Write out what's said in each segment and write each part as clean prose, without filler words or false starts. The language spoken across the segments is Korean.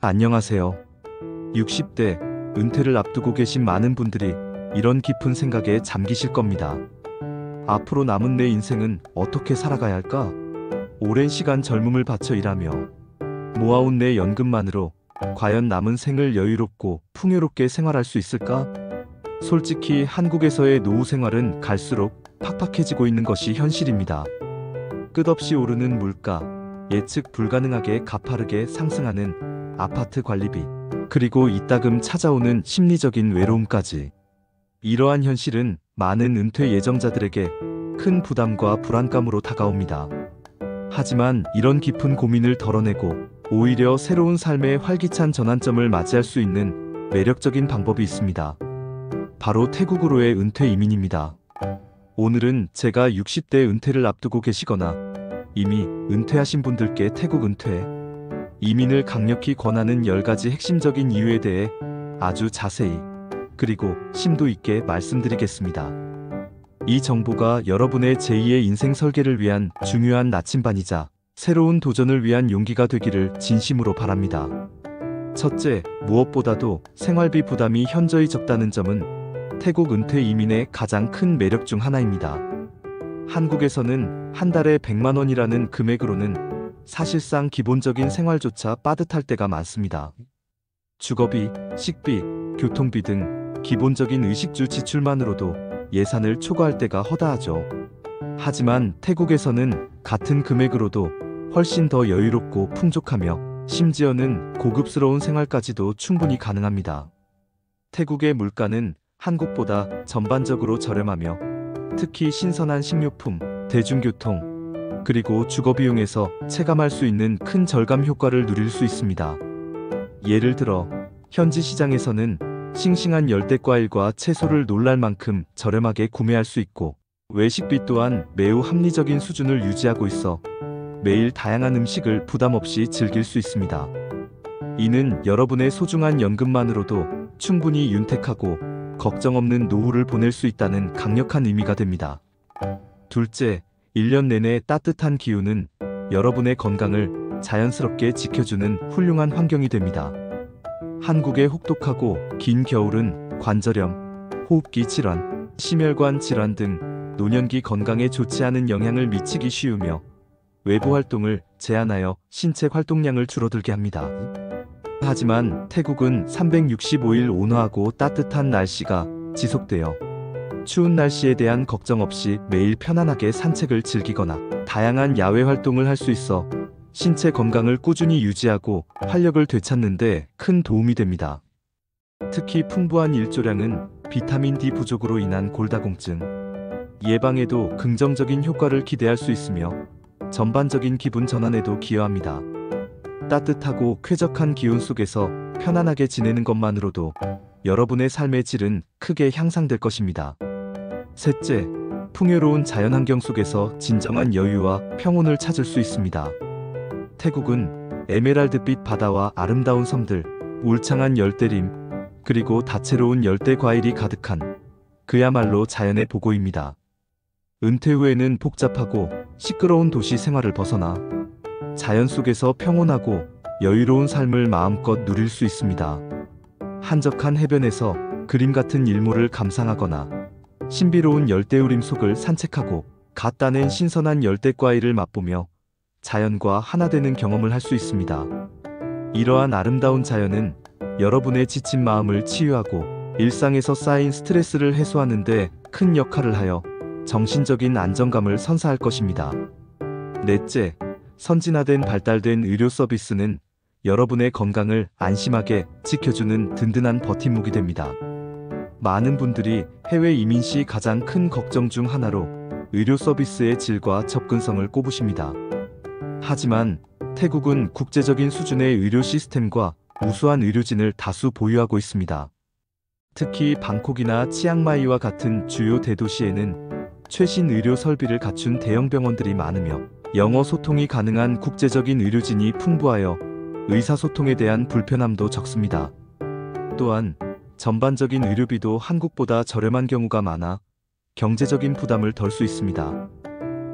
안녕하세요. 60대 은퇴를 앞두고 계신 많은 분들이 이런 깊은 생각에 잠기실 겁니다. 앞으로 남은 내 인생은 어떻게 살아가야 할까? 오랜 시간 젊음을 바쳐 일하며 모아온 내 연금만으로 과연 남은 생을 여유롭고 풍요롭게 생활할 수 있을까? 솔직히 한국에서의 노후 생활은 갈수록 팍팍해지고 있는 것이 현실입니다. 끝없이 오르는 물가, 예측 불가능하게 가파르게 상승하는 아파트 관리비, 그리고 이따금 찾아오는 심리적인 외로움까지. 이러한 현실은 많은 은퇴 예정자들에게 큰 부담과 불안감으로 다가옵니다. 하지만 이런 깊은 고민을 덜어내고 오히려 새로운 삶의 활기찬 전환점을 맞이할 수 있는 매력적인 방법이 있습니다. 바로 태국으로의 은퇴 이민입니다. 오늘은 제가 60대 은퇴를 앞두고 계시거나 이미 은퇴하신 분들께 태국 은퇴 이민을 강력히 권하는 10가지 핵심적인 이유에 대해 아주 자세히 그리고 심도 있게 말씀드리겠습니다. 이 정보가 여러분의 제2의 인생 설계를 위한 중요한 나침반이자 새로운 도전을 위한 용기가 되기를 진심으로 바랍니다. 첫째, 무엇보다도 생활비 부담이 현저히 적다는 점은 태국 은퇴 이민의 가장 큰 매력 중 하나입니다. 한국에서는 한 달에 100만 원이라는 금액으로는 사실상 기본적인 생활조차 빠듯할 때가 많습니다. 주거비, 식비, 교통비 등 기본적인 의식주 지출만으로도 예산을 초과할 때가 허다하죠. 하지만 태국에서는 같은 금액으로도 훨씬 더 여유롭고 풍족하며 심지어는 고급스러운 생활까지도 충분히 가능합니다. 태국의 물가는 한국보다 전반적으로 저렴하며 특히 신선한 식료품, 대중교통, 그리고 주거 비용에서 체감할 수 있는 큰 절감 효과를 누릴 수 있습니다. 예를 들어 현지 시장에서는 싱싱한 열대과일과 채소를 놀랄 만큼 저렴하게 구매할 수 있고 외식비 또한 매우 합리적인 수준을 유지하고 있어 매일 다양한 음식을 부담 없이 즐길 수 있습니다. 이는 여러분의 소중한 연금만으로도 충분히 윤택하고 걱정 없는 노후를 보낼 수 있다는 강력한 의미가 됩니다. 둘째, 1년 내내 따뜻한 기후는 여러분의 건강을 자연스럽게 지켜주는 훌륭한 환경이 됩니다. 한국의 혹독하고 긴 겨울은 관절염, 호흡기 질환, 심혈관 질환 등 노년기 건강에 좋지 않은 영향을 미치기 쉬우며 외부 활동을 제한하여 신체 활동량을 줄어들게 합니다. 하지만 태국은 365일 온화하고 따뜻한 날씨가 지속되어 추운 날씨에 대한 걱정 없이 매일 편안하게 산책을 즐기거나 다양한 야외 활동을 할 수 있어 신체 건강을 꾸준히 유지하고 활력을 되찾는 데 큰 도움이 됩니다. 특히 풍부한 일조량은 비타민 D 부족으로 인한 골다공증 예방에도 긍정적인 효과를 기대할 수 있으며 전반적인 기분 전환에도 기여합니다. 따뜻하고 쾌적한 기온 속에서 편안하게 지내는 것만으로도 여러분의 삶의 질은 크게 향상될 것입니다. 셋째, 풍요로운 자연환경 속에서 진정한 여유와 평온을 찾을 수 있습니다. 태국은 에메랄드빛 바다와 아름다운 섬들, 울창한 열대림, 그리고 다채로운 열대 과일이 가득한 그야말로 자연의 보고입니다. 은퇴 후에는 복잡하고 시끄러운 도시 생활을 벗어나 자연 속에서 평온하고 여유로운 삶을 마음껏 누릴 수 있습니다. 한적한 해변에서 그림 같은 일몰을 감상하거나 신비로운 열대우림 속을 산책하고 갓 따낸 신선한 열대과일을 맛보며 자연과 하나 되는 경험을 할 수 있습니다. 이러한 아름다운 자연은 여러분의 지친 마음을 치유하고 일상에서 쌓인 스트레스를 해소하는 데 큰 역할을 하여 정신적인 안정감을 선사할 것입니다. 넷째, 선진화된 발달된 의료 서비스는 여러분의 건강을 안심하게 지켜주는 든든한 버팀목이 됩니다. 많은 분들이 해외 이민 시 가장 큰 걱정 중 하나로 의료 서비스의 질과 접근성을 꼽으십니다. 하지만 태국은 국제적인 수준의 의료 시스템과 우수한 의료진을 다수 보유하고 있습니다. 특히 방콕이나 치앙마이와 같은 주요 대도시에는 최신 의료 설비를 갖춘 대형 병원들이 많으며 영어 소통이 가능한 국제적인 의료진이 풍부하여 의사소통에 대한 불편함도 적습니다. 또한 전반적인 의료비도 한국보다 저렴한 경우가 많아 경제적인 부담을 덜 수 있습니다.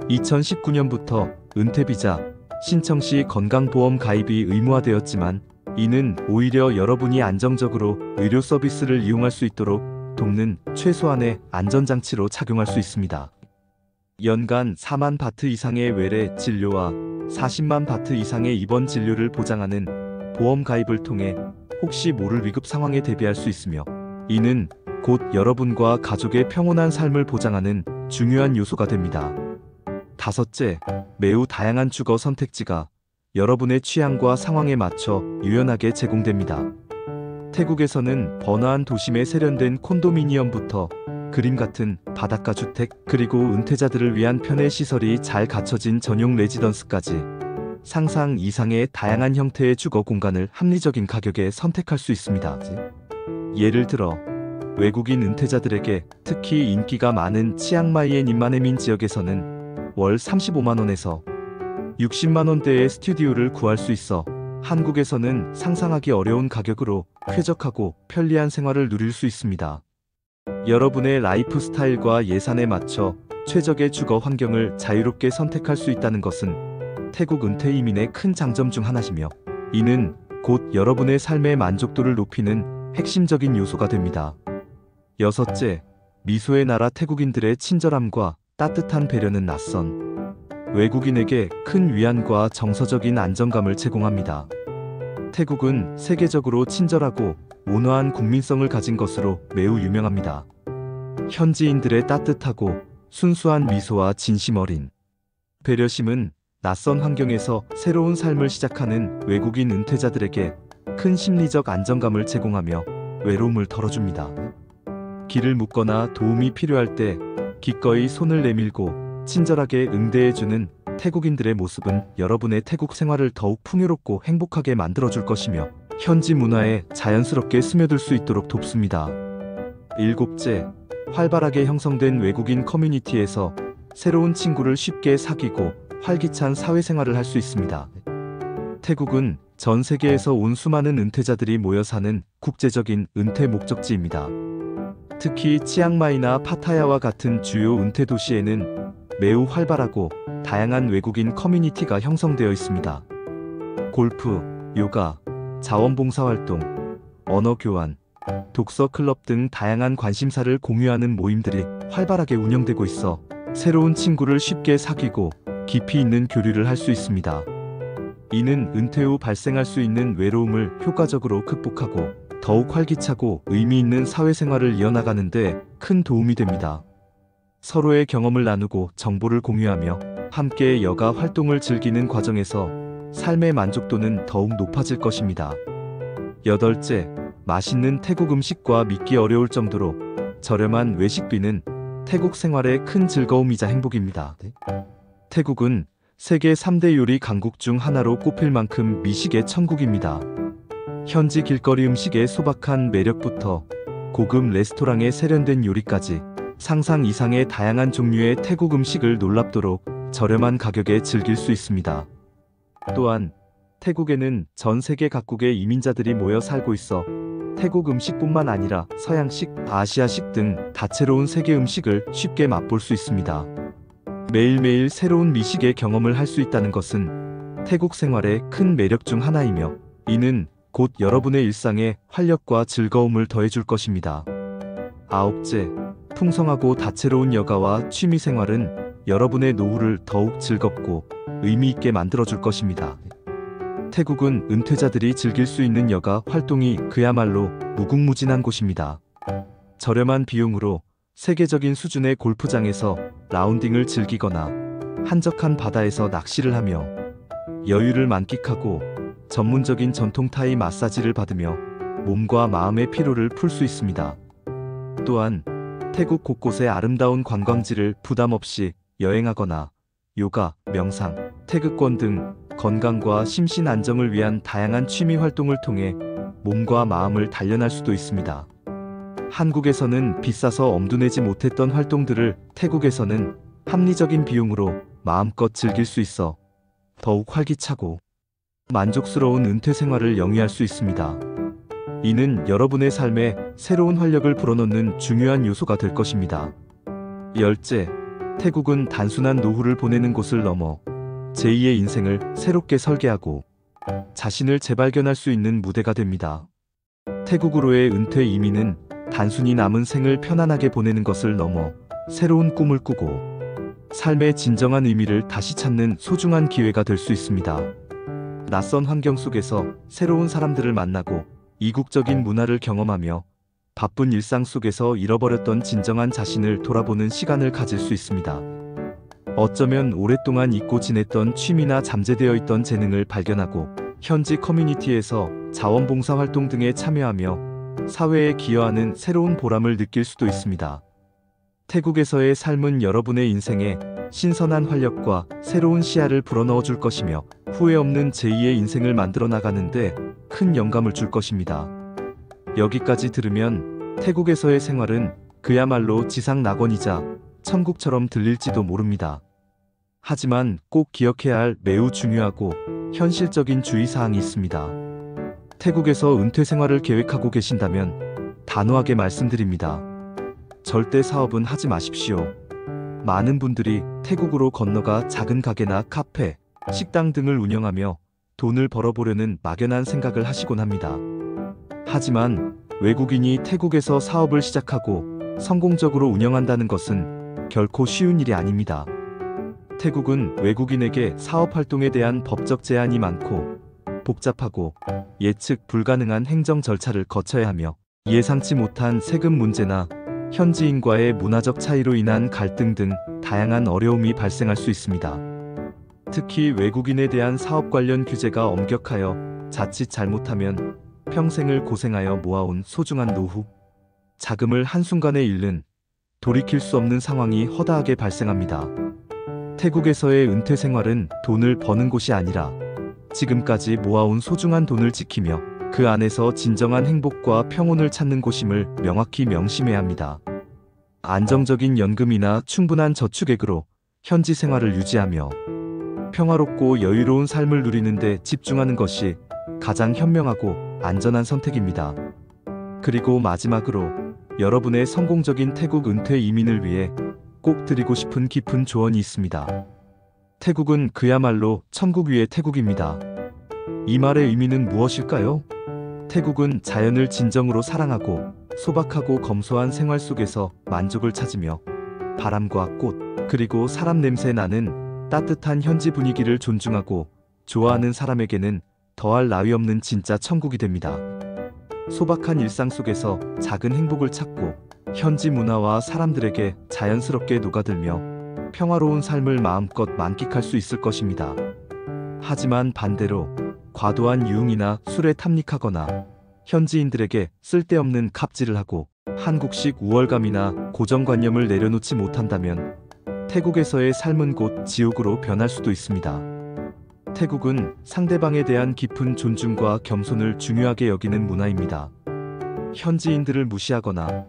2019년부터 은퇴비자 신청 시 건강보험 가입이 의무화되었지만 이는 오히려 여러분이 안정적으로 의료 서비스를 이용할 수 있도록 돕는 최소한의 안전장치로 착용할 수 있습니다. 연간 4만 바트 이상의 외래 진료와 40만 바트 이상의 입원 진료를 보장하는 보험 가입을 통해 혹시 모를 위급 상황에 대비할 수 있으며, 이는 곧 여러분과 가족의 평온한 삶을 보장하는 중요한 요소가 됩니다. 다섯째, 매우 다양한 주거 선택지가 여러분의 취향과 상황에 맞춰 유연하게 제공됩니다. 태국에서는 번화한 도심에 세련된 콘도미니엄부터 그림 같은 바닷가 주택, 그리고 은퇴자들을 위한 편의 시설이 잘 갖춰진 전용 레지던스까지 상상 이상의 다양한 형태의 주거 공간을 합리적인 가격에 선택할 수 있습니다. 예를 들어 외국인 은퇴자들에게 특히 인기가 많은 치앙마이의 님마네민 지역에서는 월 35만원에서 60만원대의 스튜디오를 구할 수 있어 한국에서는 상상하기 어려운 가격으로 쾌적하고 편리한 생활을 누릴 수 있습니다. 여러분의 라이프 스타일과 예산에 맞춰 최적의 주거 환경을 자유롭게 선택할 수 있다는 것은 태국 은퇴 이민의 큰 장점 중 하나시며, 이는 곧 여러분의 삶의 만족도를 높이는 핵심적인 요소가 됩니다. 여섯째, 미소의 나라 태국인들의 친절함과 따뜻한 배려는 낯선 외국인에게 큰 위안과 정서적인 안정감을 제공합니다. 태국은 세계적으로 친절하고 온화한 국민성을 가진 것으로 매우 유명합니다. 현지인들의 따뜻하고 순수한 미소와 진심 어린 배려심은 낯선 환경에서 새로운 삶을 시작하는 외국인 은퇴자들에게 큰 심리적 안정감을 제공하며 외로움을 덜어줍니다. 길을 묻거나 도움이 필요할 때 기꺼이 손을 내밀고 친절하게 응대해주는 태국인들의 모습은 여러분의 태국 생활을 더욱 풍요롭고 행복하게 만들어줄 것이며 현지 문화에 자연스럽게 스며들 수 있도록 돕습니다. 일곱째, 활발하게 형성된 외국인 커뮤니티에서 새로운 친구를 쉽게 사귀고 활기찬 사회생활을 할 수 있습니다. 태국은 전 세계에서 온 수많은 은퇴자들이 모여 사는 국제적인 은퇴 목적지입니다. 특히 치앙마이나 파타야와 같은 주요 은퇴 도시에는 매우 활발하고 다양한 외국인 커뮤니티가 형성되어 있습니다. 골프, 요가, 자원봉사활동, 언어 교환, 독서 클럽 등 다양한 관심사를 공유하는 모임들이 활발하게 운영되고 있어 새로운 친구를 쉽게 사귀고 깊이 있는 교류를 할 수 있습니다. 이는 은퇴 후 발생할 수 있는 외로움을 효과적으로 극복하고 더욱 활기차고 의미 있는 사회생활을 이어나가는 데 큰 도움이 됩니다. 서로의 경험을 나누고 정보를 공유하며 함께 여가 활동을 즐기는 과정에서 삶의 만족도는 더욱 높아질 것입니다. 여덟째, 맛있는 태국 음식과 믿기 어려울 정도로 저렴한 외식비는 태국 생활의 큰 즐거움이자 행복입니다. 태국은 세계 3대 요리 강국 중 하나로 꼽힐 만큼 미식의 천국입니다. 현지 길거리 음식의 소박한 매력부터 고급 레스토랑의 세련된 요리까지 상상 이상의 다양한 종류의 태국 음식을 놀랍도록 저렴한 가격에 즐길 수 있습니다. 또한 태국에는 전 세계 각국의 이민자들이 모여 살고 있어 태국 음식뿐만 아니라 서양식, 아시아식 등 다채로운 세계 음식을 쉽게 맛볼 수 있습니다. 매일매일 새로운 미식의 경험을 할 수 있다는 것은 태국 생활의 큰 매력 중 하나이며, 이는 곧 여러분의 일상에 활력과 즐거움을 더해줄 것입니다. 아홉째, 풍성하고 다채로운 여가와 취미생활은 여러분의 노후를 더욱 즐겁고 의미 있게 만들어줄 것입니다. 태국은 은퇴자들이 즐길 수 있는 여가 활동이 그야말로 무궁무진한 곳입니다. 저렴한 비용으로 세계적인 수준의 골프장에서 라운딩을 즐기거나 한적한 바다에서 낚시를 하며 여유를 만끽하고 전문적인 전통 타이 마사지를 받으며 몸과 마음의 피로를 풀 수 있습니다. 또한 태국 곳곳의 아름다운 관광지를 부담 없이 여행하거나 요가, 명상, 태극권 등 건강과 심신 안정을 위한 다양한 취미 활동을 통해 몸과 마음을 단련할 수도 있습니다. 한국에서는 비싸서 엄두내지 못했던 활동들을 태국에서는 합리적인 비용으로 마음껏 즐길 수 있어 더욱 활기차고 만족스러운 은퇴 생활을 영위할 수 있습니다. 이는 여러분의 삶에 새로운 활력을 불어넣는 중요한 요소가 될 것입니다. 열째, 태국은 단순한 노후를 보내는 곳을 넘어 제2의 인생을 새롭게 설계하고 자신을 재발견할 수 있는 무대가 됩니다. 태국으로의 은퇴 이민은 단순히 남은 생을 편안하게 보내는 것을 넘어 새로운 꿈을 꾸고 삶의 진정한 의미를 다시 찾는 소중한 기회가 될 수 있습니다. 낯선 환경 속에서 새로운 사람들을 만나고 이국적인 문화를 경험하며 바쁜 일상 속에서 잃어버렸던 진정한 자신을 돌아보는 시간을 가질 수 있습니다. 어쩌면 오랫동안 잊고 지냈던 취미나 잠재되어 있던 재능을 발견하고 현지 커뮤니티에서 자원봉사 활동 등에 참여하며 사회에 기여하는 새로운 보람을 느낄 수도 있습니다. 태국에서의 삶은 여러분의 인생에 신선한 활력과 새로운 시야를 불어넣어 줄 것이며 후회 없는 제2의 인생을 만들어 나가는데 큰 영감을 줄 것입니다. 여기까지 들으면 태국에서의 생활은 그야말로 지상 낙원이자 천국처럼 들릴지도 모릅니다. 하지만 꼭 기억해야 할 매우 중요하고 현실적인 주의사항이 있습니다. 태국에서 은퇴 생활을 계획하고 계신다면 단호하게 말씀드립니다. 절대 사업은 하지 마십시오. 많은 분들이 태국으로 건너가 작은 가게나 카페, 식당 등을 운영하며 돈을 벌어보려는 막연한 생각을 하시곤 합니다. 하지만 외국인이 태국에서 사업을 시작하고 성공적으로 운영한다는 것은 결코 쉬운 일이 아닙니다. 태국은 외국인에게 사업 활동에 대한 법적 제한이 많고 복잡하고 예측 불가능한 행정 절차를 거쳐야 하며 예상치 못한 세금 문제나 현지인과의 문화적 차이로 인한 갈등 등 다양한 어려움이 발생할 수 있습니다. 특히 외국인에 대한 사업 관련 규제가 엄격하여 자칫 잘못하면 평생을 고생하여 모아온 소중한 노후, 자금을 한순간에 잃는 돌이킬 수 없는 상황이 허다하게 발생합니다. 태국에서의 은퇴 생활은 돈을 버는 곳이 아니라 지금까지 모아온 소중한 돈을 지키며 그 안에서 진정한 행복과 평온을 찾는 곳임을 명확히 명심해야 합니다. 안정적인 연금이나 충분한 저축액으로 현지 생활을 유지하며 평화롭고 여유로운 삶을 누리는 데 집중하는 것이 가장 현명하고 안전한 선택입니다. 그리고 마지막으로 여러분의 성공적인 태국 은퇴 이민을 위해 꼭 드리고 싶은 깊은 조언이 있습니다. 태국은 그야말로 천국 위의 태국입니다. 이 말의 의미는 무엇일까요? 태국은 자연을 진정으로 사랑하고 소박하고 검소한 생활 속에서 만족을 찾으며 바람과 꽃, 그리고 사람 냄새 나는 따뜻한 현지 분위기를 존중하고 좋아하는 사람에게는 더할 나위 없는 진짜 천국이 됩니다. 소박한 일상 속에서 작은 행복을 찾고 현지 문화와 사람들에게 자연스럽게 녹아들며 평화로운 삶을 마음껏 만끽할 수 있을 것입니다. 하지만 반대로 과도한 유흥이나 술에 탐닉하거나 현지인들에게 쓸데없는 갑질을 하고 한국식 우월감이나 고정관념을 내려놓지 못한다면 태국에서의 삶은 곧 지옥으로 변할 수도 있습니다. 태국은 상대방에 대한 깊은 존중과 겸손을 중요하게 여기는 문화입니다. 현지인들을 무시하거나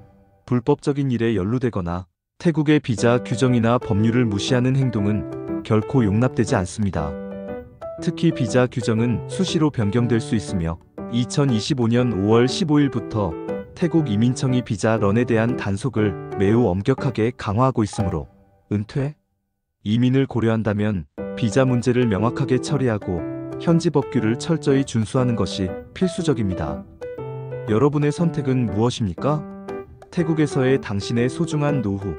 불법적인 일에 연루되거나 태국의 비자 규정이나 법률을 무시하는 행동은 결코 용납되지 않습니다. 특히 비자 규정은 수시로 변경될 수 있으며 2025년 5월 15일부터 태국 이민청이 비자 런에 대한 단속을 매우 엄격하게 강화하고 있으므로 은퇴? 이민을 고려한다면 비자 문제를 명확하게 처리하고 현지 법규를 철저히 준수하는 것이 필수적입니다. 여러분의 선택은 무엇입니까? 태국에서의 당신의 소중한 노후,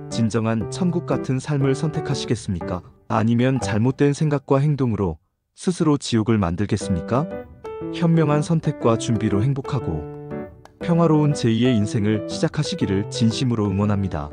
진정한 천국 같은 삶을 선택하시겠습니까? 아니면 잘못된 생각과 행동으로 스스로 지옥을 만들겠습니까? 현명한 선택과 준비로 행복하고 평화로운 제2의 인생을 시작하시기를 진심으로 응원합니다.